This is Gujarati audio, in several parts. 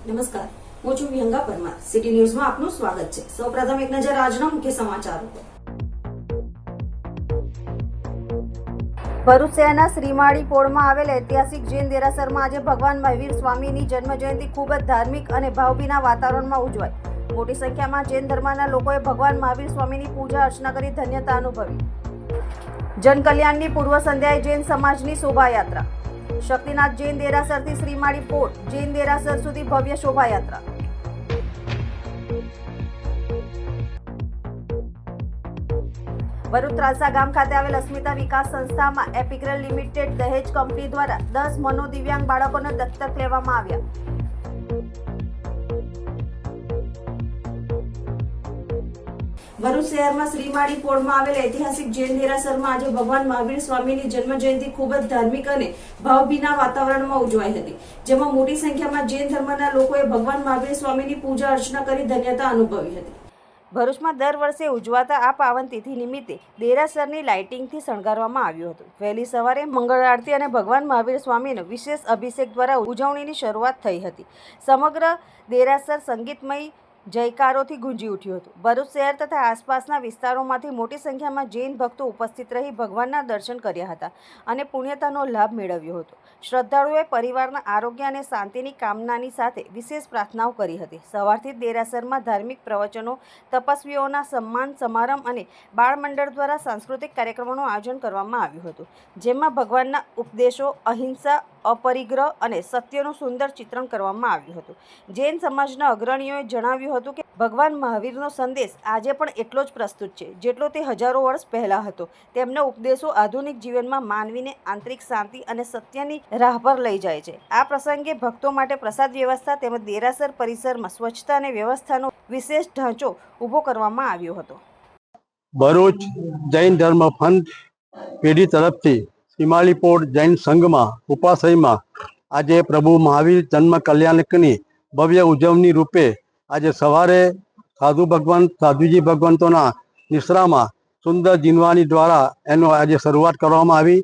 નમસ્કાર, હું છું વિહંગા પરમાર. સિટી ન્યૂઝમાં આપનું સ્વાગત છે. સૌપ્રથમ એક નજર આજના મુખ્ય સમાચારો પર. ભરૂચ શહેરના શ્રીમાળી પોળમાં આવેલ ઐતિહાસિક જૈન દેરાસરમાં આજે ભગવાન મહાવીર સ્વામીની જન્મજયંતિ ખૂબ જ ધાર્મિક અને ભાવભીના વાતાવરણમાં ઉજવાઈ. મોટી સંખ્યામાં જૈન ધર્મના લોકોએ ભગવાન મહાવીર સ્વામીની પૂજા અર્ચના કરી ધન્યતા અનુભવી. જનકલ્યાણની પૂર્વ સંધ્યાએ જૈન સમાજની શોભાયાત્રા. શક્તિનાથ જૈન દેરાસરથી શ્રીમાળી પોળ જૈન દેરાસર સુધી ભવ્ય શોભાયાત્રા. ભરૂચ ત્રાલસા ગામ ખાતે આવેલ અસ્મિતા વિકાસ સંસ્થામાં એપિક્રેલ લિમિટેડ દહેજ કંપની દ્વારા 10 મનોદિવ્યાંગ બાળકોને દત્તક લેવામાં આવ્યા. ભરૂચ શહેરમાં શ્રીમાળી પોળમાં આવેલ ઐતિહાસિક જૈન દેરાસરમાં આજે ભગવાન મહાવીર સ્વામીની જન્મજયંતિ ખૂબ જ ધાર્મિક અને ભાવભીના વાતાવરણમાં ઉજવાઈ હતી, જેમાં મોટી સંખ્યામાં જૈન ધર્મના લોકોએ ભગવાન મહાવીર સ્વામીની પૂજા અર્ચના કરી ધન્યતા અનુભવી હતી. ભરૂચમાં દર વર્ષે ઉજવાતા આ પાવન તિથિ નિમિત્તે દેરાસરની લાઇટિંગથી શણગારવામાં આવ્યું હતું. વહેલી સવારે મંગળ આરતી અને ભગવાન મહાવીર સ્વામીનો વિશેષ અભિષેક દ્વારા ઉજવણીની શરૂઆત થઈ હતી. સમગ્ર દેરાસર સંગીતમય જયકારોથી ગુંજી ઉઠ્યું હતું. ભરૂચ શહેર તથા આસપાસના વિસ્તારોમાંથી મોટી સંખ્યામાં જૈન ભક્તો ઉપસ્થિત રહી ભગવાનના દર્શન કર્યા હતા અને પુણ્યતાનો લાભ મેળવ્યો હતો. શ્રદ્ધાળુઓએ પરિવારના આરોગ્ય અને શાંતિની કામનાની સાથે વિશેષ પ્રાર્થનાઓ કરી હતી. સવારથી જ દેરાસરમાં ધાર્મિક પ્રવચનો, તપસ્વીઓના સન્માન સમારંભ અને બાળ મંડળ દ્વારા સાંસ્કૃતિક કાર્યક્રમોનું આયોજન કરવામાં આવ્યું હતું, જેમાં ભગવાનના ઉપદેશો, અહિંસા, અપરિગ્રહ અને સત્યનું સુંદર ચિત્રણ કરવામાં આવ્યું હતું. જૈન સમાજના અગ્રણીઓએ જણાવ્યું હતું કે ભગવાન મહાવીરનો સંદેશ આજે પણ એટલો જ પ્રસ્તુત છે જેટલો તે હજારો વર્ષ પહેલા હતો. તેમના ઉપદેશો આધુનિક જીવનમાં માનવીને આંતરિક શાંતિ અને સત્યની રાહ પર લઈ જાય છે. આ પ્રસંગે ભક્તો માટે પ્રસાદ વ્યવસ્થા તેમજ દેરાસર પરિસરમાં સ્વચ્છતા અને વ્યવસ્થાનો વિશેષ ઢાંચો ઊભો કરવામાં આવ્યો હતો. ભરૂચ જૈન ધર્મ ફંડ પેઢી તરફથી શ્રીમાળી પોળ જૈન સંઘમાં ઉપાશ્રયમાં આજે પ્રભુ મહાવીર જન્મ કલ્યાણકની ભવ્ય ઉજવણી રૂપે આજે સવારે સાધુજી ભગવંતોના નિશ્રામાં સુંદર જીનવાણી દ્વારા એનો આજે શરૂઆત કરવામાં આવી.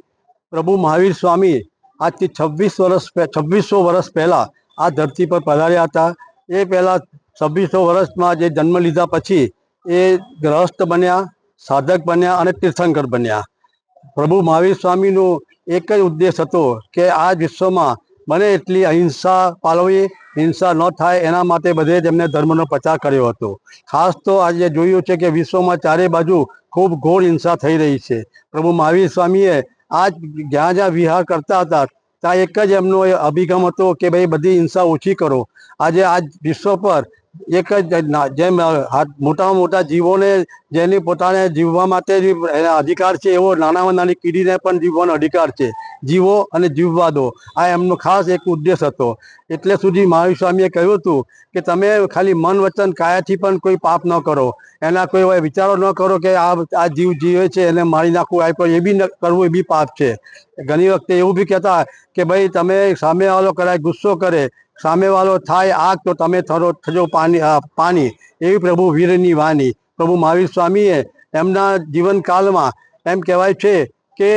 પ્રભુ મહાવીર સ્વામી આજથી 2600 વર્ષ પહેલાં આ ધરતી પર પધાર્યા હતા. એ પહેલાં 2600 વર્ષમાં જે જન્મ લીધા પછી એ ગ્રહસ્થ બન્યા, સાધક બન્યા અને તીર્થંકર બન્યા. પ્રભુ મહાવીર સ્વામીનો એક જ ઉદ્દેશ હતો કે આ વિશ્વમાં બને એટલી અહિંસા પાળવી, હિંસા ન થાય એના માટે બધે જ એમને ધર્મનો પ્રચાર કર્યો હતો. ખાસ તો આજે જોયું છે કે વિશ્વમાં ચારે બાજુ ખૂબ ઘોર હિંસા થઈ રહી છે. પ્રભુ મહાવીર સ્વામીએ આજ જ્યાં જ્યાં વિહાર કરતા હતા ત્યાં એક જ એમનો અભિગમ હતો કે ભાઈ બધી હિંસા ઓછી કરો. આજે આજ વિશ્વ પર એક જ જેમ મોટામાં મોટા જીવોને જેને પોતાને જીવવા માટે અધિકાર છે એવો નાનામાં નાની કીડીને પણ જીવવાનો અધિકાર છે. જીવો અને જીવવા દો, આ એમનો ખાસ એક ઉદ્દેશ હતો. એટલે સુધી મહાવીર સ્વામીએ કહ્યું હતું કે તમે ખાલી મન વચન કાયાથી પણ કોઈ પાપ ન કરો, એના કોઈ વિચારો ન કરો કે આ જીવ જીવે છે એને મારી નાખવું, એ બી ન કરવું, એ બી પાપ છે. ઘણી વખતે એવું બી કહેતા કે ભાઈ તમે સામેવાળો કરાય ગુસ્સો કરે, સામેવાળો થાય આગ તો તમે થજો પાણી, એવી પ્રભુ વીરની વાણી. પ્રભુ મહાવીર સ્વામીએ એમના જીવનકાળમાં એમ કહેવાય છે કે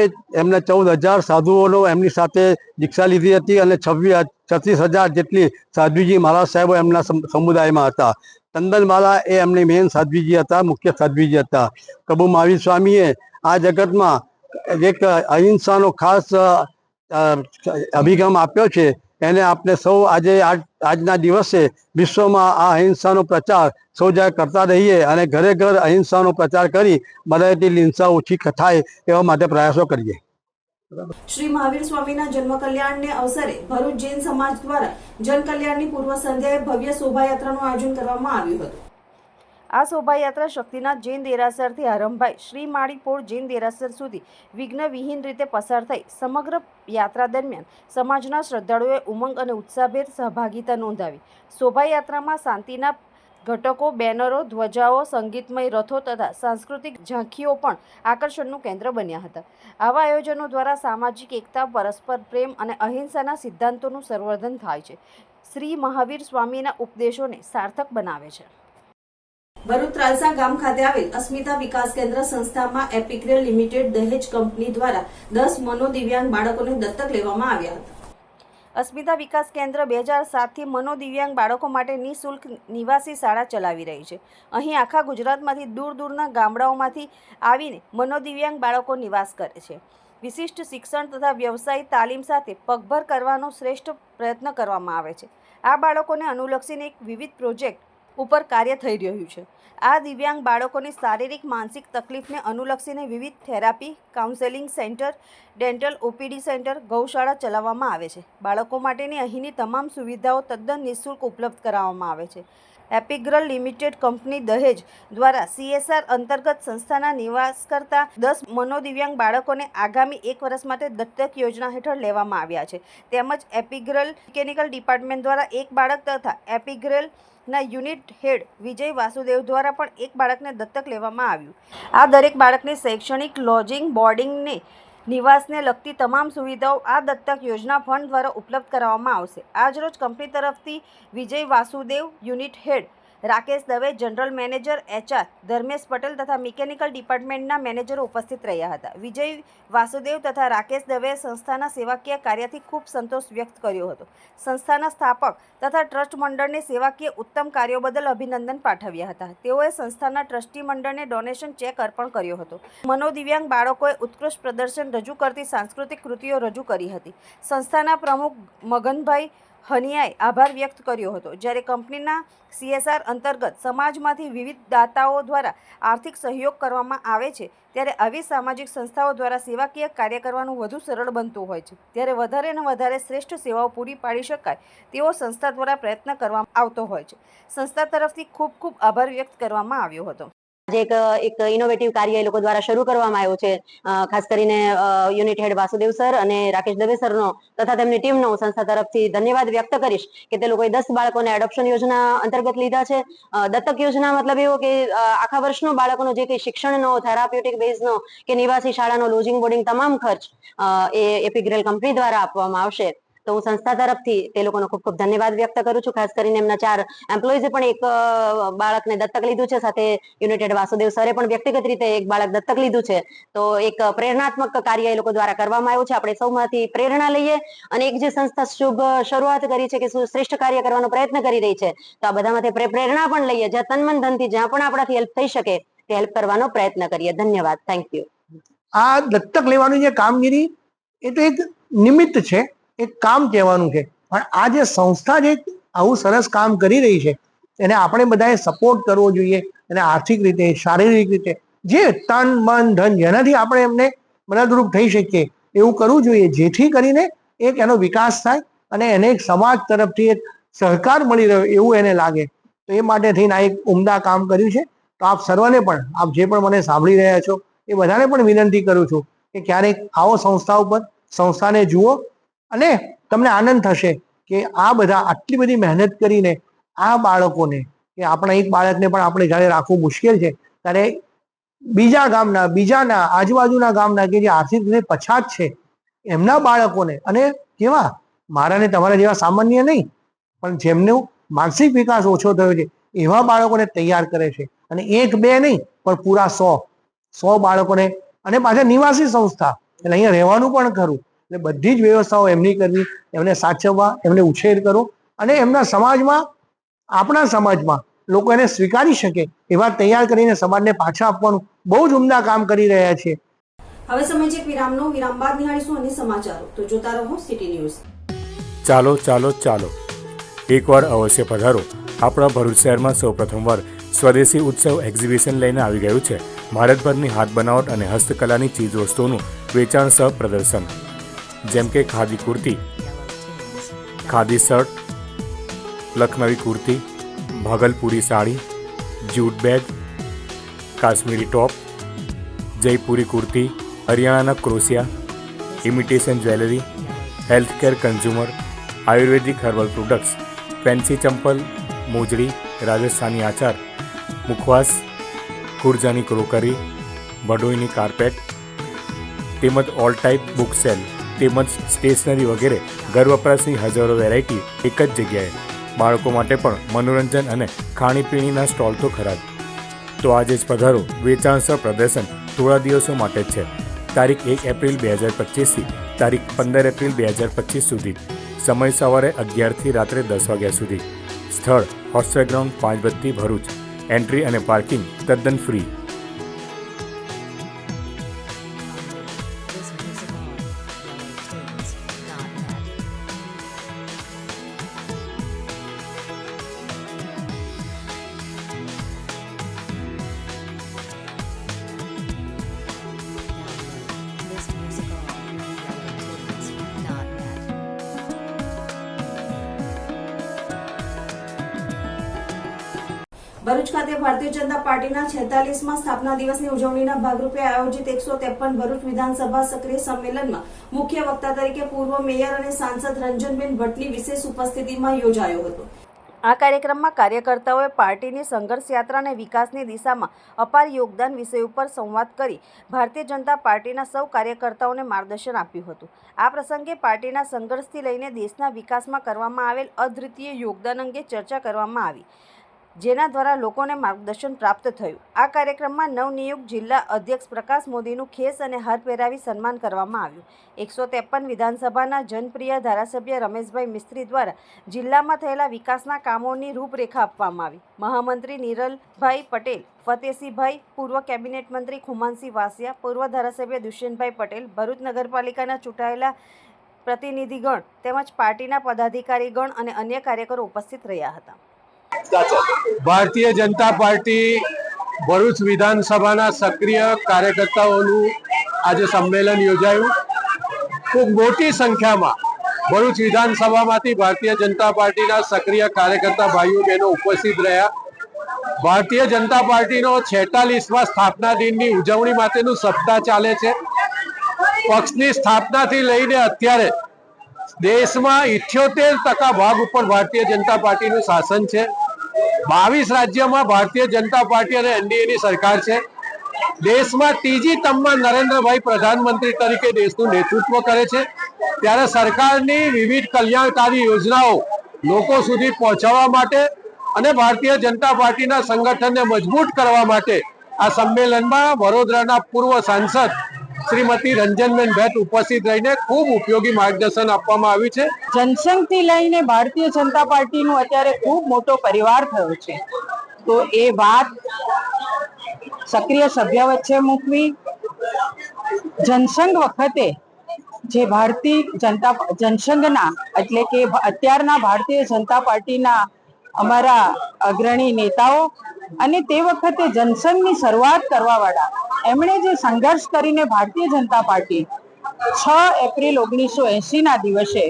એમને 14,000 સાધુઓનો એમની સાથે દીક્ષા લીધી હતી અને 36,000 જેટલી સાધ્વીજી મહારાજ સાહેબો એમના સમુદાયમાં હતા. ચંદનમાલા એ એમની મેન સાધ્વીજી હતા, મુખ્ય સાધ્વીજી હતા. પ્રભુ મહાવીર સ્વામીએ આ જગતમાં એક અહિંસાનો ખાસ અભિગમ આપ્યો છે. એને આપણે સૌ આજે આજના દિવસે વિશ્વમાં આ અહિંસાનો પ્રચાર સૌ જ્યારે કરતા રહીએ અને ઘરે ઘર અહિંસાનો પ્રચાર કરી બને એટલી હિંસા ઓછી થાય એવા માટે પ્રયાસો કરીએ. શ્રી મહાવીર સ્વામીના જન્મ કલ્યાણને અવસરે ભરૂચ જૈન સમાજ દ્વારા જનકલ્યાણની પૂર્વ સંધ્યાએ ભવ્ય શોભાયાત્રાનું આયોજન કરવામાં આવ્યું હતું. આ શોભાયાત્રા શક્તિનાથ જૈન દેરાસરથી આરંભાઈ શ્રીમાળી પોળ જૈન દેરાસર સુધી વિઘ્નવિહીન રીતે પસાર થઈ. સમગ્ર યાત્રા દરમિયાન સમાજના શ્રદ્ધાળુઓએ ઉમંગ અને ઉત્સાહભેર સહભાગિતા નોંધાવી. શોભાયાત્રામાં શાંતિના ઘટકો, બેનરો, ધ્વજાઓ, સંગીતમય રથો તથા સાંસ્કૃતિક ઝાંખીઓ પણ આકર્ષણનું કેન્દ્ર બન્યા હતા. આવા આયોજનો દ્વારા સામાજિક એકતા, પરસ્પર પ્રેમ અને અહિંસાના સિદ્ધાંતોનું સંવર્ધન થાય છે. શ્રી મહાવીર સ્વામીના ઉપદેશોને સાર્થક બનાવે છે. ભરૂચ ત્રાલસા ગામ ખાતે આવેલ અસ્મિતા વિકાસ કેન્દ્ર સંસ્થામાં એપિક્રેલ લિમિટેડ દહેજ કંપની દ્વારા 10 મનોદિવ્યાંગ બાળકોને દત્તક લેવામાં આવ્યા હતા. અસ્મિતા વિકાસ કેન્દ્ર 2007થી મનોદિવ્યાંગ બાળકો માટે નિઃશુલ્ક નિવાસી શાળા ચલાવી રહી છે. અહીં આખા ગુજરાતમાંથી દૂર દૂરના ગામડાઓમાંથી આવીને મનોદિવ્યાંગ બાળકો નિવાસ કરે છે. વિશિષ્ટ શિક્ષણ તથા વ્યવસાયિક તાલીમ સાથે પગભર કરવાનો શ્રેષ્ઠ પ્રયત્ન કરવામાં આવે છે. આ બાળકોને અનુલક્ષીને એક વિવિધ પ્રોજેક્ટ ઉપર કાર્ય થઈ રહ્યું છે. આ દિવ્યાંગ બાળકોની શારીરિક માનસિક તકલીફને અનુલક્ષીને વિવિધ therapy, counselling centre, dental OPD centre, ગૌશાળા ચલાવવામાં આવે છે. બાળકો માટેની અહીંની તમામ સુવિધાઓ તદ્દન નિઃશુલ્ક ઉપલબ્ધ કરાવવામાં આવે છે. એપિગ્રલ લિમિટેડ કંપની દહેજ દ્વારા CSR અંતર્ગત સંસ્થાના નિવાસ કરતા 10 મનોદિવ્યાંગ બાળકોને આગામી 1 વર્ષ માટે દત્તક યોજના હેઠળ લેવામાં આવ્યા છે. તેમજ એપિગ્રલ મિકેનિકલ ડિપાર્ટમેન્ટ દ્વારા 1 બાળક તથા એપિગ્રલ ના યુનિટ હેડ વિજય વાસુદેવ દ્વારા પણ 1 બાળકને દત્તક લેવામાં આવ્યું. આ દરેક બાળકને શૈક્ષણિક, લોજિંગ, બોર્ડિંગને નિવાસને લગતી તમામ સુવિધાઓ આ દત્તક યોજના ફંડ દ્વારા ઉપલબ્ધ કરાવવામાં આવશે. આજરોજ કંપની તરફથી Vijay Vasudev, unit head Rakesh Dave, general manager HR Dharmesh Patel તથા મિકેનિકલ ડિપાર્ટમેન્ટના મેનેજરો ઉપસ્થિત રહ્યા હતા. વિજય વાસુદેવ તથા રાકેશ દવેએ સંસ્થાના સેવાકીય કાર્યથી ખૂબ સંતોષ વ્યક્ત કર્યો હતો. સંસ્થાના સ્થાપક તથા ટ્રસ્ટ મંડળને સેવાકીય ઉત્તમ કાર્યો બદલ અભિનંદન પાઠવ્યા હતા. તેઓએ સંસ્થાના ટ્રસ્ટી મંડળને ડોનેશન ચેક અર્પણ કર્યો હતો. મનોદિવ્યાંગ બાળકોએ ઉત્કૃષ્ટ પ્રદર્શન રજૂ કરતી સાંસ્કૃતિક કૃતિઓ રજૂ કરી હતી. સંસ્થાના પ્રમુખ મગનભાઈ હનિયાએ આભાર વ્યક્ત કર્યો હતો. જ્યારે કંપનીના CSR અંતર્ગત સમાજમાંથી વિવિધ દાતાઓ દ્વારા આર્થિક સહયોગ કરવામાં આવે છે, ત્યારે આવી સામાજિક સંસ્થાઓ દ્વારા સેવાકીય કાર્ય કરવાનું વધુ સરળ બનતું હોય છે. ત્યારે વધારે અને વધારે શ્રેષ્ઠ સેવાઓ પૂરી પાડી શકાય તેવો સંસ્થા દ્વારા પ્રયત્ન કરવામાં આવતો હોય છે. સંસ્થા તરફથી ખૂબ ખૂબ આભાર વ્યક્ત કરવામાં આવ્યો હતો. આજે એક ઇનોવેટિવ કાર્ય એ લોકો દ્વારા શરૂ કરવામાં આવ્યું છે. ખાસ કરીને યુનિટ હેડ વાસુદેવ સર અને રાકેશ દવે સરનો તથા તેમની ટીમનો સંસ્થા તરફથી ધન્યવાદ વ્યક્ત કરીશ કે તે લોકોએ 10 બાળકોને એડોપ્શન યોજના અંતર્ગત લીધા છે. દત્તક યોજના મતલબ એવો કે આખા વર્ષનો બાળકોનો જે કંઈ શિક્ષણનો, થેરાપ્યુટિક બેઝનો કે નિવાસી શાળાનો લોજિંગ બોર્ડિંગ તમામ ખર્ચ એ એપિગ્રેલ કંપની દ્વારા આપવામાં આવશે. તો હું સંસ્થા તરફથી તે લોકોનો ખૂબ ખૂબ ધન્યવાદ વ્યક્ત કરું છું. ખાસ કરીને એમના 4 એમ્પ્લોઈઝે પણ એક બાળકને દત્તક લીધું છે. સાથે યુનાઇટેડ વાસુદેવ સરે પણ વ્યક્તિગત રીતે એક બાળક દત્તક લીધું છે. તો એક પ્રેરણાત્મક કાર્ય એ લોકો દ્વારા કરવામાં આવ્યું છે. આપણે સૌમાંથી પ્રેરણા લઈએ અને એક જે સંસ્થા શુભ શરૂઆત કરી છે કે શ્રેષ્ઠ કાર્ય કરવાનો પ્રયત્ન કરી રહી છે, તો આ બધામાંથી પ્રેરણા પણ લઈએ. જ્યાં તન મન ધનથી જ્યાં પણ આપણાથી હેલ્પ થઈ શકે તે હેલ્પ કરવાનો પ્રયત્ન કરીએ. ધન્યવાદ. Thank you. આ દત્તક લેવાની જે કામગીરી એ તો એક નિમિત્ત છે, એક કામ કહેવાનું છે. પણ આ જે સંસ્થા જે આવું સરસ કામ કરી રહી છે એને આપણે બધાએ સપોર્ટ કરવો જોઈએ. અને આર્થિક રીતે, શારીરિક રીતે જે તન મન ધન જેનાથી આપણે એમને મદદરૂપ થઈ શકીએ એવું કરવું જોઈએ, જેથી કરીને એક એનો વિકાસ થાય અને એને એક સમાજ તરફથી એક સહકાર મળી રહ્યો એવું એને લાગે. તો એ માટે થઈને આ એક ઉમદા કામ કર્યું છે. તો આપ સર્વને પણ, આપ જે પણ મને સાંભળી રહ્યા છો એ બધાને પણ વિનંતી કરું છું કે ક્યારેક આવો સંસ્થા ઉપર, સંસ્થાને જુઓ અને તમને આનંદ થશે કે આ બધા આટલી બધી મહેનત કરીને આ બાળકોને, કે આપણા એક બાળકને પણ આપણે જ્યારે રાખવું મુશ્કેલ છે ત્યારે બીજા ગામના, બીજાના, આજુબાજુના ગામના કે જે આર્થિક રીતે પછાત છે એમના બાળકોને, અને કેવા મારા ને તમારા જેવા સામાન્ય નહીં પણ જેમનો માનસિક વિકાસ ઓછો થયો છે એવા બાળકોને તૈયાર કરે છે. અને 1 2 નહીં પણ પૂરા 100 બાળકોને, અને પાછા નિવાસી સંસ્થા એટલે અહીંયા રહેવાનું પણ ખરું. એટલે બધી જ વ્યવસ્થાઓ એમની કરવી, એમને સાચવવા, એમને ઉછેર કરો અને એમના સમાજમાં, આપણા સમાજમાં લોકો એને સ્વીકારી શકે એવા તૈયાર કરીને સમાજને પાછા આપવાનું બહુ જ ઉમદા કામ કરી રહ્યા છે. હવે સમય છે વિરામનો. વિરામ બાદ નિહાળીશું અન્ય સમાચારો. તો જોતા રહો સિટી ન્યૂઝ. ચાલો ચાલો ચાલો, એકવાર અવશ્ય પધારો. આપણા ભરૂચ શહેરમાં સૌ પ્રથમવાર સ્વદેશી ઉત્સવ એક્ઝિબિશન લઈને આવી ગયું છે. ભારતભરની હાથ બનાવટ અને હસ્તકલાની ચીજ વસ્તુઓનું વેચાણ સહ પ્રદર્શન, જેમ કે khadi kurti, khadi shirt, Lucknowi kurti, Bhagalpuri sari, jute bag, Kashmiri ટોપ, જયપુરી કુર્તી, હરિયાણાના ક્રોશિયા, ઇમિટેશન જ્વેલરી, હેલ્થકેર કન્ઝ્યુમર, આયુર્વેદિક હર્બલ પ્રોડક્ટ્સ, ફેન્સી ચંપલ, મોજડી, રાજસ્થાની આચાર, મુખવાસ, ખુરજાની ક્રોકરી, ભડોઈની કાર્પેટ, તેમજ ઓલ ટાઈપ બુક સેલ તેમજ સ્ટેશનરી વગેરે ઘર વપરાશની હજારો વેરાયટી એક જ જગ્યાએ. બાળકો માટે પણ મનોરંજન અને ખાણીપીણીના સ્ટોલ તો ખરા જ. તો આજે જ પધારો. વેચાણ સહ પ્રદર્શન થોડા દિવસો માટે જ છે. તારીખ 1 એપ્રિલ 2025થી તારીખ 15 એપ્રિલ 2025 સુધી. સમય સવારે 11થી રાત્રે 10 વાગ્યા સુધી. સ્થળ હોસ્ટેલ ગ્રાઉન્ડ 5 બત્તી ભરૂચ. એન્ટ્રી અને પાર્કિંગ તદ્દન ફ્રી. ભરૂચ ખાતે ભારતીય જનતા પાર્ટીના 46મા સ્થાપના દિવસની ઉજવણીના ભાગરૂપે આયોજિત 153 ભરૂચ વિધાનસભા સક્રિય સંમેલનમાં મુખ્ય વક્તા તરીકે પૂર્વ મેયર અને સાંસદ રંજનબેન ભટ્ટની વિશેષ ઉપસ્થિતિમાં યોજાયો હતો. આ કાર્યક્રમમાં કાર્યકર્તાઓએ પાર્ટીની સંઘર્ષ યાત્રા અને વિકાસની દિશામાં અપાર યોગદાન વિષય ઉપર સંવાદ કરી ભારતીય જનતા પાર્ટીના સૌ કાર્યકર્તાઓને માર્ગદર્શન આપ્યું હતું. આ પ્રસંગે પાર્ટીના સંઘર્ષથી લઈને દેશના વિકાસમાં કરવામાં આવેલ અદ્વિતીય યોગદાન અંગે ચર્ચા કરવામાં આવી, જેના દ્વારા લોકોને માર્ગદર્શન પ્રાપ્ત થયું. આ કાર્યક્રમમાં નવનિયુક્ત જિલ્લા અધ્યક્ષ પ્રકાશ મોદીનું ખેસ અને હાર પહેરાવી સન્માન કરવામાં આવ્યું. 153 વિધાનસભાના જનપ્રિય ધારાસભ્ય રમેશભાઈ મિસ્ત્રી દ્વારા જિલ્લામાં થયેલા વિકાસના કામોની રૂપરેખા આપવામાં આવી. મહામંત્રી નિરલભાઈ પટેલ, ફતેસિંહભાઈ, પૂર્વ કેબિનેટ મંત્રી ખુમાનસિંહ વાસિયા, પૂર્વ ધારાસભ્ય દુષ્યંતભાઈ પટેલ, ભરૂચ નગરપાલિકાના ચૂંટાયેલા પ્રતિનિધિગણ તેમજ પાર્ટીના પદાધિકારીગણ અને અન્ય કાર્યકરો ઉપસ્થિત રહ્યા હતા. ભારતીય જનતા પાર્ટી ભરૂચ વિધાનસભાના સક્રિય કાર્યકર્તાઓનું આજે સંમેલન યોજાયું. ખૂબ મોટી સંખ્યામાં ભરૂચ વિધાનસભામાંથી ભારતીય જનતા પાર્ટીના સક્રિય કાર્યકર્તા ભાઈઓ બહેનો ઉપસ્થિત રહ્યા. ભારતીય જનતા પાર્ટીનો 46મા સ્થાપના દિનની ઉજવણી માટેનું સપ્તાહ ચાલે છે. પક્ષની સ્થાપનાથી લઈને અત્યારે દેશમાં 78% ભાગ ઉપર ભારતીય જનતા પાર્ટીનું શાસન છે. 22 રાજ્યોમાં ભારતીય જનતા પાર્ટી અને એનડીએની સરકાર છે. દેશમાં ત્રીજી ટર્મમાં નરેન્દ્રભાઈ પ્રધાનમંત્રી તરીકે દેશનું નેતૃત્વ કરે છે. ત્યારે સરકારની વિવિધ કલ્યાણકારી યોજનાઓ લોકો સુધી પહોંચાડવા માટે અને ભારતીય જનતા પાર્ટીના સંગઠનને મજબૂત કરવા માટે આ સંમેલનમાં વડોદરાના પૂર્વ સાંસદ શ્રીમતી રંજનબેન ભટ્ટ ઉપસ્થિત રહીને ખૂબ ઉપયોગી માર્ગદર્શન આપવામાં આવ્યું છે. જનસંઘથી લઈને ભારતીય જનતા પાર્ટીનું અત્યારે ખૂબ મોટો પરિવાર થયો છે. તો એ વાત સક્રિય સભ્ય વચ્ચે મૂકવી, જનસંઘ વખતે જે જનસંઘના એટલે કે અત્યારના ભારતીય જનતા પાર્ટીના અમારા અગ્રણી નેતાઓ અને તે વખતે જનસંઘની શરૂઆત કરવા વાળા એમણે જે સંઘર્ષ કરીને ભારતીય જનતા પાર્ટી 6 એપ્રિલ 1980ના દિવસે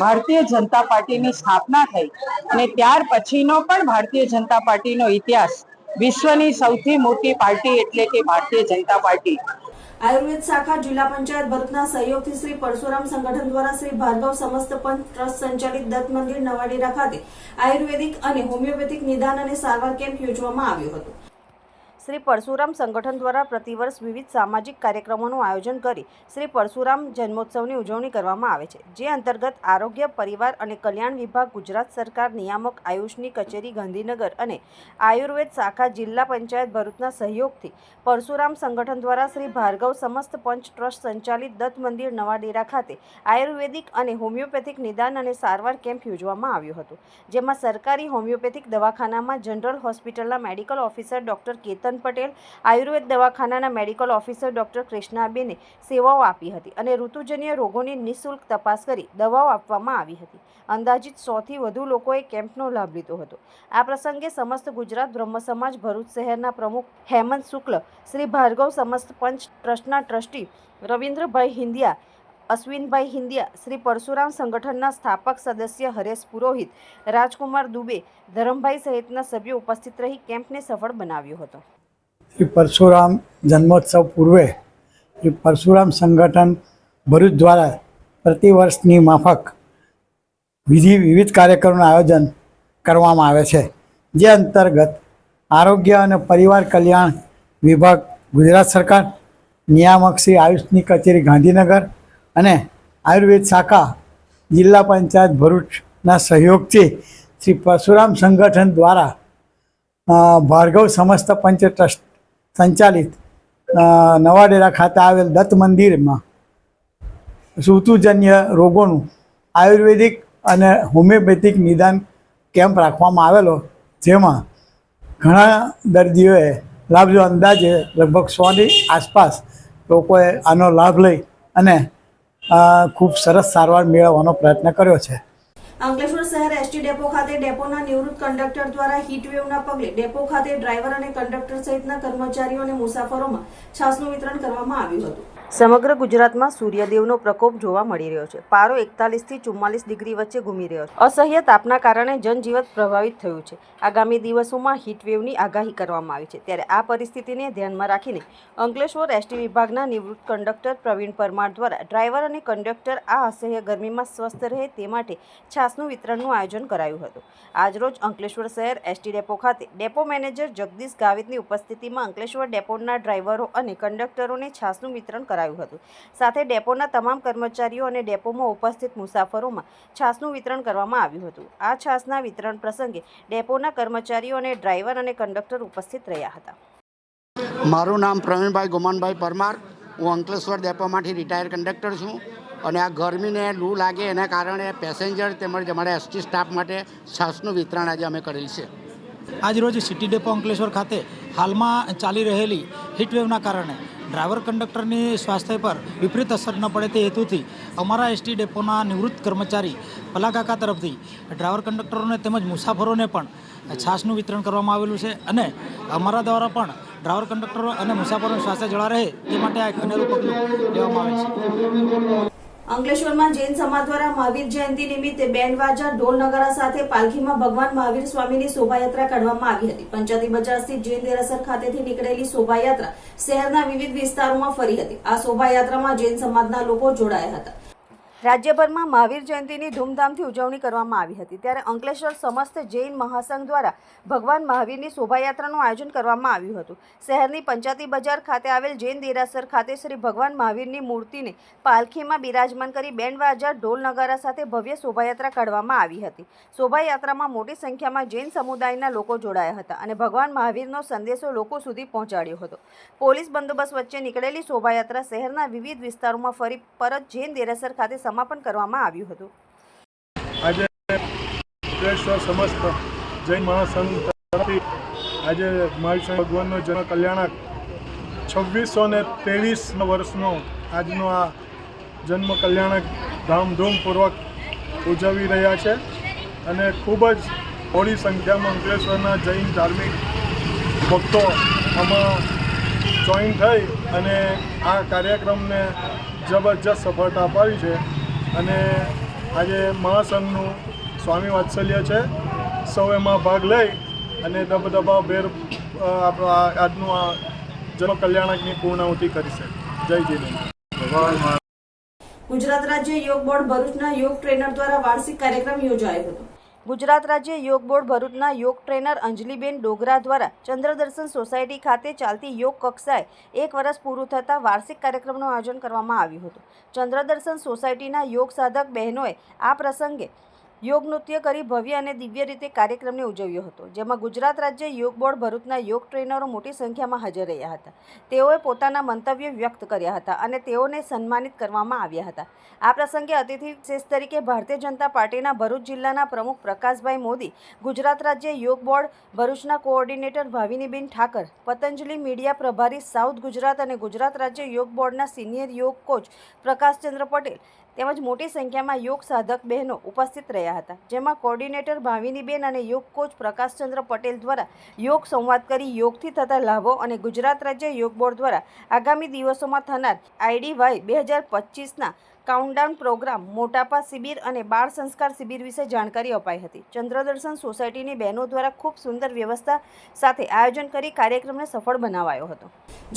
ભારતીય જનતા પાર્ટીની સ્થાપના થઈ અને ત્યાર પછીનો પણ ભારતીય જનતા પાર્ટીનો ઇતિહાસ વિશ્વની સૌથી મોટી પાર્ટી એટલે કે ભારતીય જનતા પાર્ટી. આયુર્વેદ શાખા જિલ્લા પંચાયત ભરૂચના સહયોગથી શ્રી પરશુરામ સંગઠન દ્વારા શ્રી ભાર્ગવ સમસ્ત પંચ ટ્રસ્ટ સંચાલિત દત્ત મંદિર નવાડીરા ખાતે આયુર્વેદિક અને હોમિયોપેથિક નિદાન અને સારવાર કેમ્પ યોજવામાં આવ્યો હતો. શ્રી પરશુરામ સંગઠન દ્વારા પ્રતિવર્ષ વિવિધ સામાજિક કાર્યક્રમોનું આયોજન કરી શ્રી પરશુરામ જન્મોત્સવની ઉજવણી કરવામાં આવે છે, જે અંતર્ગત આરોગ્ય, પરિવાર અને કલ્યાણ વિભાગ, ગુજરાત સરકાર નિયામક આયુષની કચેરી ગાંધીનગર અને આયુર્વેદ શાખા જિલ્લા પંચાયત ભરૂચના સહયોગથી પરશુરામ સંગઠન દ્વારા શ્રી ભાર્ગવ સમસ્ત પંચ ટ્રસ્ટ સંચાલિત દત્ત મંદિર નવાડેરા ખાતે આયુર્વેદિક અને હોમિયોપેથિક નિદાન અને સારવાર કેમ્પ યોજવામાં આવ્યો હતો, જેમાં સરકારી હોમિયોપેથિક દવાખાનામાં જનરલ હોસ્પિટલના medical officer doctor Ketan Patel, Ayurveda દવાખાનાના મેડિકલ ઓફિસર ડોક્ટર કૃષ્ણાબેને સેવાઓ આપી હતી અને ઋતુજન્ય રોગોની નિઃશુલ્ક તપાસ કરી દવાઓ આપવામાં આવી હતી. અંદાજિત 100થી વધુ લોકોએ કેમ્પનો લાભ લીધો હતો. આ પ્રસંગે સમસ્ત ગુજરાત બ્રહ્મ સમાજ ભરૂચ શહેરના પ્રમુખ હેમંત શુક્લ, શ્રી ભાર્ગવ સમસ્ત પંચ ટ્રસ્ટના ટ્રસ્ટી રવિન્દ્રભાઈ હિંદિયા, અશ્વિનભાઈ હિંદિયા, શ્રી પરશુરામ સંગઠનના સ્થાપક સદસ્ય હરેશ પુરોહિત, રાજકુમાર દુબે, ધરમભાઈ સહિતના સભ્યો ઉપસ્થિત રહી કેમ્પને સફળ બનાવ્યો હતો. શ્રી પરશુરામ જન્મોત્સવ પૂર્વે શ્રી પરશુરામ સંગઠન ભરૂચ દ્વારા પ્રતિવર્ષની માફક વિવિધ કાર્યક્રમોનું આયોજન કરવામાં આવે છે, જે અંતર્ગત આરોગ્ય અને પરિવાર કલ્યાણ વિભાગ ગુજરાત સરકાર, નિયામક શ્રી આયુષની કચેરી ગાંધીનગર અને આયુર્વેદ શાખા જિલ્લા પંચાયત ભરૂચના સહયોગથી શ્રી પરશુરામ સંગઠન દ્વારા ભાર્ગવ સમસ્ત પંચ ટ્રસ્ટ સંચાલિત નવાડેરા ખાતે આવેલ દત્ત મંદિરમાં ઋતુજન્ય રોગોનું આયુર્વેદિક અને હોમિયોપેથિક નિદાન કેમ્પ રાખવામાં આવેલો, જેમાં ઘણા દર્દીઓએ લાભ જો અંદાજે લગભગ 100ની આસપાસ લોકોએ આનો લાભ લઈ અને ખૂબ સરસ સારવાર મેળવવાનો પ્રયત્ન કર્યો છે. અંકલેશ્વર શહેર એસટી ડેપો ખાતે ડેપોના નિવૃત્ત કંડક્ટર દ્વારા હીટવેવના પગલે ડેપો ખાતે ડ્રાઈવર અને કંડક્ટર સહિતના કર્મચારીઓ અને મુસાફરોમાં છાસનું વિતરણ કરવામાં આવ્યું હતું. સમગ્ર ગુજરાતમાં સૂર્યદેવનો પ્રકોપ જોવા મળી રહ્યો છે. પારો 41 થી 44 ડિગ્રી વચ્ચે ઘૂમી રહ્યો છે. અસહ્ય તાપના કારણે જનજીવન પ્રભાવિત થયું છે. આગામી દિવસોમાં હીટવેવની આગાહી કરવામાં આવી છે. ત્યારે આ પરિસ્થિતિને ધ્યાનમાં રાખીને અંકલેશ્વર એસટી વિભાગના નિવૃત્ત કંડક્ટર પ્રવીણ પરમાર દ્વારા ડ્રાઈવર અને કંડક્ટર આ અસહ્ય ગરમીમાં સ્વસ્થ રહે તે માટે છાસનું વિતરણનું આયોજન કરાયું હતું. આજરોજ અંકલેશ્વર શહેર એસટી ડેપો ખાતે ડેપો મેનેજર જગદીશ ગાવિતની ઉપસ્થિતિમાં અંકલેશ્વર ડેપોના ડ્રાઈવરો અને કંડક્ટરોને છાસનું વિતરણ કરાયું હતું. સાથે ડેપોના તમામ કર્મચારીઓ અને ડેપોમાં ઉપસ્થિત મુસાફરોમાં છાસનું વિતરણ કરવામાં આવ્યું હતું. આ છાસના વિતરણ પ્રસંગે ડેપોના કર્મચારીઓ અને ડ્રાઈવર અને કંડક્ટર ઉપસ્થિત રહ્યા હતા. મારું નામ પ્રવીણભાઈ ગોમાનભાઈ પરમાર. હું અંકલેશ્વર ડેપોમાંથી રિટાયર કંડક્ટર છું અને આ ગરમીને લૂ લાગે એના કારણે પેસેન્જર તેમજ અમારા એસટી સ્ટાફ માટે છાસનું વિતરણ આજે અમે કરેલ છે. આજરોજ સિટી ડેપો અંકલેશ્વર ખાતે હાલમાં ચાલી રહેલી હીટવેવના કારણે ડ્રાઈવર કંડક્ટરની સ્વાસ્થ્ય પર વિપરીત અસર ન પડે તે હેતુથી અમારા એસટી ડેપોના નિવૃત્ત કર્મચારી પલાકાકા તરફથી ડ્રાઈવર કંડક્ટરોને તેમજ મુસાફરોને પણ છાસનું વિતરણ કરવામાં આવેલું છે અને અમારા દ્વારા પણ ડ્રાઈવર કંડક્ટરો અને મુસાફરોનું સ્વાસ્થ્ય જળવાઈ રહે તે માટે આ એક અનેરું પગલું લેવામાં આવે છે. અંકલેશ્વરમાં જૈન સમાજ દ્વારા મહાવીર જયંતિ નિમિત્તે બેન્ડ વાજા ઢોલ નગારા સાથે પાલખીમાં ભગવાન મહાવીર સ્વામીની શોભાયાત્રા કાઢવામાં આવી હતી. પંચાયતી બજાર સ્થિત જૈન દેરાસર ખાતેથી નીકળેલી શોભાયાત્રા શહેરના વિવિધ વિસ્તારોમાં ફરી હતી. આ શોભાયાત્રામાં જૈન સમાજના લોકો જોડાયા હતા. રાજ્યભરમાં મહાવીર જયંતિની ધૂમધામથી ઉજવણી કરવામાં આવી હતી. ત્યારે અંકલેશ્વર સમસ્ત જૈન મહાસંઘ દ્વારા ભગવાન મહાવીરની શોભાયાત્રાનું આયોજન કરવામાં આવ્યું હતું. શહેરની પંચાયતી બજાર ખાતે આવેલ જૈન દેરાસર ખાતે શ્રી ભગવાન મહાવીરની મૂર્તિને પાલખીમાં બિરાજમાન કરી બેન્ડ વાજા ઢોલ નગારા સાથે ભવ્ય શોભાયાત્રા કાઢવામાં આવી હતી. શોભાયાત્રામાં મોટી સંખ્યામાં જૈન સમુદાયના લોકો જોડાયા હતા અને ભગવાન મહાવીરનો સંદેશો લોકો સુધી પહોંચાડ્યો હતો. પોલીસ બંદોબસ્ત વચ્ચે નીકળેલી શોભાયાત્રા શહેરના વિવિધ વિસ્તારોમાં ફરી પરત જૈન દેરાસર ખાતે સમાપન કરવામાં આવ્યું હતું. આજે અંકલેશ્વર સમસ્ત જૈન મહાસંઘ તરફથી આજે મહાવીર ભગવાનનો જન્મ કલ્યાણક 2623 વર્ષનો આજનો આ જન્મ કલ્યાણક ધામધૂમપૂર્વક ઉજવી રહ્યા છે અને ખૂબ જ મોટી સંખ્યામાં અંકલેશ્વરના જૈન ધાર્મિક ભક્તો આમાં જોઈન થઈ અને આ કાર્યક્રમને જબરજસ્ત સફળતા અપાવી છે અને આજે મહાસંઘનું સ્વામી વાત્સલ્ય છે. સૌ એમાં ભાગ લઈ અને દબદબાભેર આપણો આજનું આ જન્મ કલ્યાણકની પૂર્ણાહુતિ કરી છે. જય જીનેન્દ્ર. ગુજરાત રાજ્ય યોગ બોર્ડ ભરૂચના યોગ ટ્રેનર દ્વારા વાર્ષિક કાર્યક્રમ યોજાયો હતો. ગુજરાત રાજ્ય યોગ બોર્ડ ભરૂચના યોગ ટ્રેનર અંજલિબેન ડોગરા દ્વારા ચંદ્રદર્શન સોસાયટી ખાતે ચાલતી યોગ કક્ષાએ 1 વર્ષ પૂરું થતાં વાર્ષિક કાર્યક્રમનું આયોજન કરવામાં આવ્યું હતું. ચંદ્રદર્શન સોસાયટીના યોગ સાધક બહેનોએ આ પ્રસંગે યોગ નૃત્ય કરી ભવ્ય અને દિવ્ય રીતે કાર્યક્રમને ઉજવ્યો હતો, જેમાં ગુજરાત રાજ્ય યોગ બોર્ડ ભરૂચના યોગ ટ્રેનરો મોટી સંખ્યામાં હાજર રહ્યા હતા. તેઓએ પોતાના મંતવ્યો વ્યક્ત કર્યા હતા અને તેઓને સન્માનિત કરવામાં આવ્યા હતા. આ પ્રસંગે અતિથિ વિશેષ તરીકે ભારતીય જનતા પાર્ટીના ભરૂચ જિલ્લાના પ્રમુખ પ્રકાશભાઈ મોદી, ગુજરાત રાજ્ય યોગ બોર્ડ ભરૂચના કોઓર્ડિનેટર ભાવિનીબેન ઠાકર, પતંજલિ મીડિયા પ્રભારી સાઉથ ગુજરાત અને ગુજરાત રાજ્ય યોગ બોર્ડના સિનિયર યોગ કોચ પ્રકાશચંદ્ર પટેલ તેમજ મોટી સંખ્યામાં યોગ સાધક બહેનો ઉપસ્થિત રહ્યા હતા, જેમાં કોઓર્ડિનેટર ભાવિનીબેન અને યોગ કોચ પ્રકાશચંદ્ર પટેલ દ્વારા યોગ સંવાદ કરી યોગથી થતા લાભો અને ગુજરાત રાજ્ય યોગ બોર્ડ દ્વારા આગામી દિવસોમાં થનાર IDY 2025ના કાઉન્ટડાઉન પ્રોગ્રામ, મોટાપા શિબિર અને બાળ સંસ્કાર શિબિર વિશે જાણકારી અપાઈ હતી. ચંદ્રદર્શન સોસાયટીની બહેનો દ્વારા ખૂબ સુંદર વ્યવસ્થા સાથે આયોજન કરી કાર્યક્રમને સફળ બનાવાયો હતો.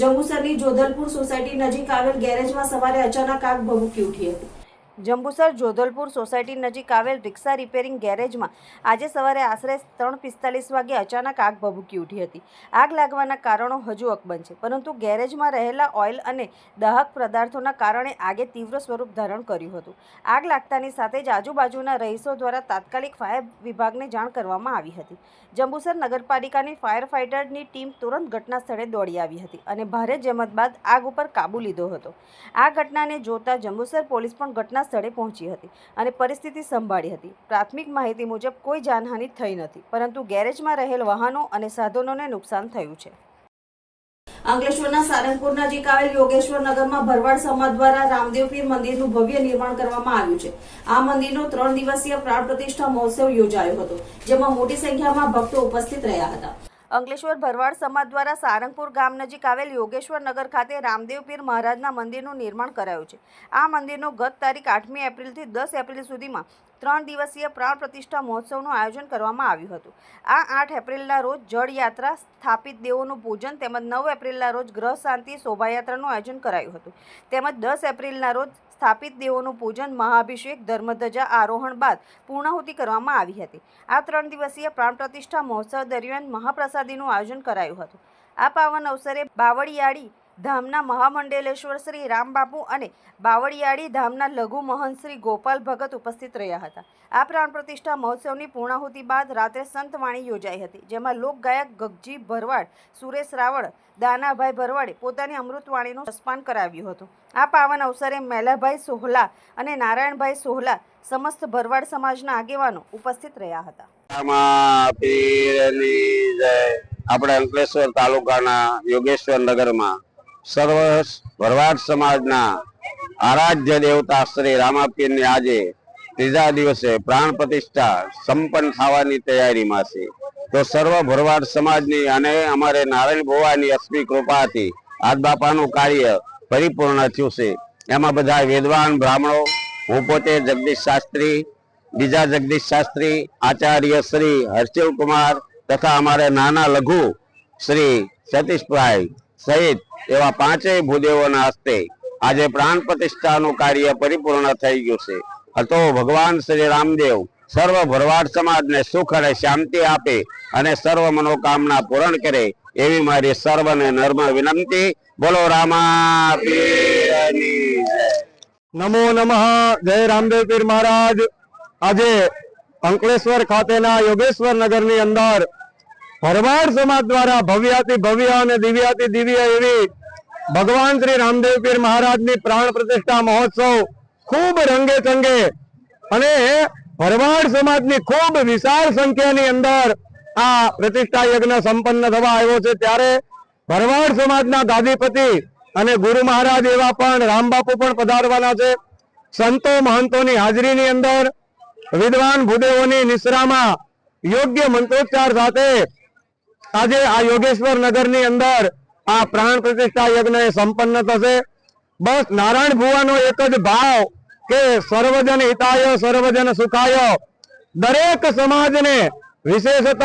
જંબુસરની જોધલપુર સોસાયટી નજીક આવેલ ગેરેજમાં સવારે અચાનક આગ ભભૂકી ઉઠી હતી. જંબુસર જોધલપુર સોસાયટી નજીક આવેલ રિક્ષા રિપેરિંગ ગેરેજમાં આજે સવારે આશરે 3:45 વાગે અચાનક આગ ભભૂકી ઉઠી હતી. આગ લાગવાના કારણો હજુ અકબંધ છે, પરંતુ ગેરેજમાં રહેલા ઓઇલ અને દાહક પદાર્થોના કારણે આગે તીવ્ર સ્વરૂપ ધારણ કર્યું હતું. આગ લાગતાની સાથે જ આજુબાજુના રહીશો દ્વારા તાત્કાલિક ફાયર વિભાગને જાણ કરવામાં આવી હતી. જંબુસર નગરપાલિકાની ફાયર ફાઇટરની ટીમ તુરંત ઘટના સ્થળે દોડી આવી હતી અને ભારે જહેમત બાદ આગ ઉપર કાબૂ લીધો હતો. આ ઘટનાને જોતા જંબુસર પોલીસ પણ ઘટના સ્થળે પહોંચી હતી અને પરિસ્થિતિ સંભાળી હતી. પ્રાથમિક માહિતી મુજબ કોઈ જાનહાનિ થઈ નથી, પરંતુ ગેરેજમાં રહેલ વાહનો અને સાધનોને નુકસાન થયું છે. અંકલેશ્વરના સારંગપુર નજીક આવેલ યોગેશ્વર નગરમાં ભરવાડ સમાજ દ્વારા રામદેવ પીર મંદિરનું ભવ્ય નિર્માણ કરવામાં આવ્યું છે. આ મંદિરનો 3 દિવસીય પ્રાણ પ્રતિષ્ઠા મહોત્સવ યોજાયો હતો, જેમાં મોટી સંખ્યામાં ભક્તો ઉપસ્થિત રહ્યા હતા. અંકલેશ્વર ભરવાડ સમાજ દ્વારા સારંગપુર ગામ નજીક આવેલ યોગેશ્વર નગર ખાતે રામદેવ પીર મહારાજના મંદિરનું નિર્માણ કરાયું છે. આ મંદિરનો ગત તારીખ 8મી એપ્રિલથી 10 એપ્રિલ સુધીમાં 3 દિવસીય પ્રાણ પ્રતિષ્ઠા મહોત્સવનું આયોજન કરવામાં આવ્યું હતું. આ 8 એપ્રિલના રોજ જળયાત્રા, સ્થાપિત દેવોનું પૂજન તેમજ 9 એપ્રિલના રોજ ગ્રહ શાંતિ શોભાયાત્રાનું આયોજન કરાયું હતું. તેમજ 10 એપ્રિલના રોજ સ્થાપિત દેવોનું પૂજન, મહાઅભિષેક, ધર્મધજા આરોહણ બાદ પૂર્ણાહુતિ કરવામાં આવી હતી. આ 3 દિવસીય પ્રાણ પ્રતિષ્ઠા મહોત્સવ દરમિયાન મહાપ્રસાદીનું આયોજન કરાયું હતું. આ પાવન અવસરે બાવળિયાળી ધામના મહામંડલેશ્વર શ્રી રામબાપુ અને બાવળિયાળી ધામના લઘુ મહંત શ્રી ગોપાલ ભગત ઉપસ્થિત રહ્યા હતા. આ પ્રાણ પ્રતિષ્ઠા મહોત્સવની પૂર્ણાહુતિ બાદ રાત્રે સંતવાણી યોજાઈ હતી, જેમાં લોકગાયક ગગજી ભરવાડ, સુરેશ રાવળ, દાનાભાઈ ભરવાડે પોતાની અમૃતવાણીનું રસપાન કરાવ્યું હતું. આ પાવન અવસરે મેલાભાઈ સોહલા અને નારાયણભાઈ સોહલા સમસ્ત ભરવાડ સમાજના આગેવાનો ઉપસ્થિત રહ્યા હતા. આપણે અંકલેશ્વર તાલુકાના યોગેશ્વર નગરમાં સર્વ ભરવાડ સમાજના આરાધ્ય દેવતા શ્રી રામાપીરની આજે 3જા દિવસે પ્રાણ પ્રતિષ્ઠા સંપન્ન થવાની તૈયારીમાં છે. તો સર્વ ભરવાડ સમાજની અને અમારે નારાયણ ભુવાની અસ્મી કૃપાથી આજ બાપાનું કાર્ય પરિપૂર્ણ થયું છે. એમાં બધા વેદવાન બ્રાહ્મણો, હું પોતે જગદીશ શાસ્ત્રી, બીજા જગદીશ શાસ્ત્રી, આચાર્ય શ્રી હર્ષિલ કુમાર તથા અમારે નાના લઘુ શ્રી સતીશભાઈ સહિત એવા 5 ભૂદેવોના હસ્તે આજે પ્રાણ પ્રતિષ્ઠાનું કાર્ય પરિપૂર્ણ થઈ ગયું છે. તો ભગવાન શ્રી રામદેવ સર્વ ભરવાડ સમાજને સુખ અને શાંતિ આપે અને સર્વ મનોકામના પૂર્ણ કરે એવી મારી સર્વને નમ્ર વિનંતી. બોલો રામા પીરની જય. નમો નમઃ. જય રામદેવ પીર મહારાજ. આજે અંકલેશ્વર ખાતેના યોગેશ્વર નગરની અંદર ભરવાડ સમાજ દ્વારા ભવ્યાતિ ભવ્ય અને દિવ્યાતિ દિવ્ય એવી ભગવાન શ્રી રામદેવ પીર મહારાજની પ્રાણ પ્રતિષ્ઠા મહોત્સવ ખૂબ રંગે ચંગે અને ભરવાડ સમાજની ખૂબ વિશાળ સંખ્યાની અંદર આ પ્રતિષ્ઠા યજ્ઞ સંપન્ન થવા આવ્યો છે. ત્યારે ભરવાડ સમાજના ગાદીપતિ અને ગુરુ મહારાજ એવા પણ રામબાપુ પણ પધારવાના છે. સંતો મહંતોની હાજરીની અંદર વિદ્વાન ભૂદેવોની નિશ્રામાં યોગ્ય મંત્રોચ્ચાર સાથે આજે આ યોગેશ્વર નગરની અંદર આ પ્રાણ પ્રતિષ્ઠા યજ્ઞ સંપન્ન થશે. બસ નારાયણ ભુવાનો એક જ ભાવ કે સર્વજન હિતાય સર્વજન સુખાય, દરેક સમાજને વિશેષતઃ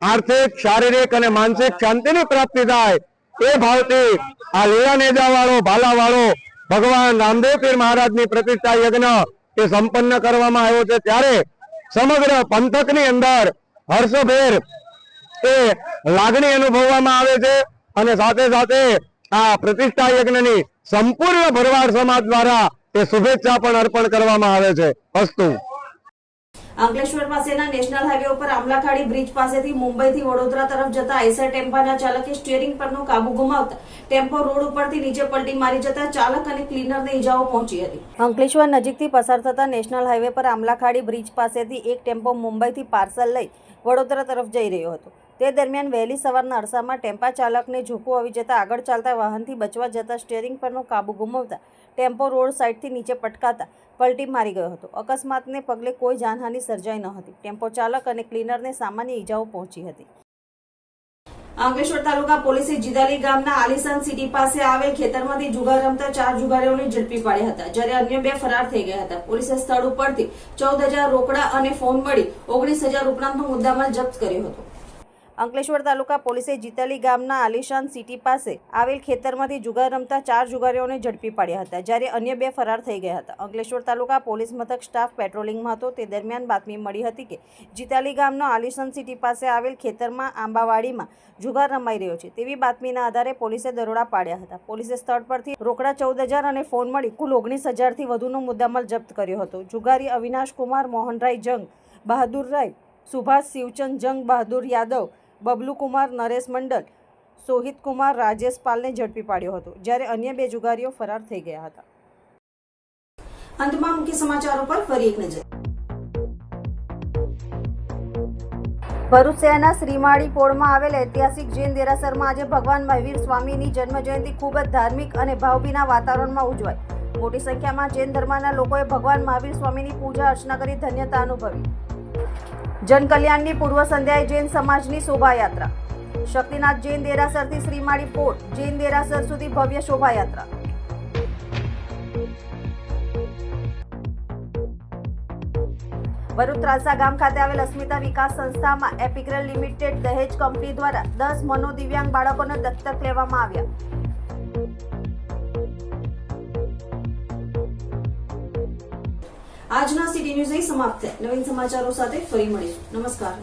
આર્થિક, શારીરિક અને માનસિક શાંતિની પ્રાપ્તિ થાય એ ભાવથી આ લીલા નેજા વાળો ભાલા વાળો ભગવાન રામદેવ પીર મહારાજની પ્રતિષ્ઠા યજ્ઞ એ સંપન્ન કરવામાં આવ્યો છે. ત્યારે સમગ્ર પંથકની અંદર હર્ષભેર એ લાગણી અનુભવવામાં આવે છે અને સાથે સાથે આ પ્રતિષ્ઠા યજ્ઞની સંપૂર્ણ ભરવાડ સમાજ દ્વારા એ શુભેચ્છા પણ અર્પણ કરવામાં આવે છે. અસ્તુ. અંકલેશ્વર પાસેના નેશનલ હાઈવે ઉપર આમલાખાડી બ્રિજ પાસેથી મુંબઈથી વડોદરા તરફ જતા આઈસર ટેમ્પાના ચાલકે સ્ટીયરિંગ પરનો કાબુ ગુમાવતા ટેમ્પો રોડ ઉપરથી નીચે પલટી મારી જતા ચાલક અને ક્લીનરને ઈજાઓ પહોંચી હતી. અંકલેશ્વર નજીકથી પસાર થતા નેશનલ હાઈવે પર આમલાખાડી બ્રિજ પાસેથી એક ટેમ્પો મુંબઈથી પાર્સલ લઈ વડોદરા તરફ જઈ રહ્યો હતો. તે દરમિયાન વહેલી સવારના અરસામાં ટેમ્પા ચાલકને ઝોકું આવી જતા આગળ ચાલતા વાહનથી બચવા જતા સ્ટીયરિંગ પરનો કાબુ ગુમાવતા ટેમ્પો રોડ સાઈડથી નીચે પટકાતા પલટી મારી ગયો હતો. અકસ્માતને પગલે કોઈ જાનહાનિ સર્જાઈ ન હતી. ટેમ્પો ચાલક અને ક્લીનરને સામાન્ય ઈજાઓ પહોંચી હતી. અંકલેશ્વર તાલુકા પોલીસે જીદાલી ગામના આલિશાન સિટી પાસે આવેલ ખેતરમાંથી જુગાર રમતા 4 જુગારીઓને ઝડપી પાડ્યા હતા, જ્યારે અન્ય 2 ફરાર થઈ ગયા હતા. પોલીસે સ્થળ ઉપરથી 14,000 રોકડા અને ફોન મળી 19,000 ઉપરાંતનો મુદ્દામાલ જપ્ત કર્યો હતો. અંકલેશ્વર તાલુકા પોલીસે જીતાલી ગામના આલિશાન સિટી પાસે આવેલ ખેતરમાંથી જુગાર રમતા 4 જુગારીઓને ઝડપી પાડ્યા હતા, જ્યારે અન્ય 2 ફરાર થઈ ગયા હતા. અંકલેશ્વર તાલુકા પોલીસ મથક સ્ટાફ પેટ્રોલિંગમાં હતો તે દરમિયાન બાતમી મળી હતી કે જીતાલી ગામનો આલિશાન સિટી પાસે આવેલ ખેતરમાં આંબાવાડીમાં જુગાર રમાઈ રહ્યો છે. તેવી બાતમીના આધારે પોલીસે દરોડા પાડ્યા હતા. પોલીસે સ્થળ પરથી રોકડા 14,000 અને ફોન મળી કુલ 19,000થી વધુનો મુદ્દામાલ જપ્ત કર્યો હતો. જુગારી અવિનાશ કુમાર મોહનરાય જંગ બહાદુરરાય, સુભાષ શિવચંદ જંગ બહાદુર યાદવ, બબલુ કુમાર નરેશ મંડલ, સોહિત કુમાર રાજેશ પાલને ઝડપી પાડ્યો હતો, જ્યારે અન્ય 2 જુગારીઓ ફરાર થઈ ગયા હતા. અંતમાં મુખ્ય સમાચારો પર ફરી એક નજર. ભરૂચ શહેરના શ્રીમાળી પોળમાં આવેલ ઐતિહાસિક જૈન દેરાસરમાં આજે ભગવાન મહાવીર સ્વામીની જન્મજયંતિ ખૂબ જ ધાર્મિક અને ભાવભીના વાતાવરણમાં ઉજવાઈ. મોટી સંખ્યામાં જૈન ધર્મના લોકોએ ભગવાન મહાવીર સ્વામીની પૂજા અર્ચના કરી ધન્યતા અનુભવી. જનકલ્યાણની પૂર્વ સંધ્યાએ જૈન સમાજની શોભાયાત્રા. શક્તિનાથ જૈન દેરાસરથી શ્રીમાળી પોળ જૈન દેરાસર સુધી ભવ્ય શોભાયાત્રા. ભરૂચ ત્રાલસા ગામ ખાતે આવેલ અસ્મિતા વિકાસ સંસ્થામાં એપિક્રેલ લિમિટેડ દહેજ કંપની દ્વારા 10 મનોદિવ્યાંગ બાળકોને દત્તક લેવામાં આવ્યા. આજના સિટી ન્યૂઝ અહીં સમાપ્ત થયા. નવીન સમાચારો સાથે ફરી મળીશું. નમસ્કાર.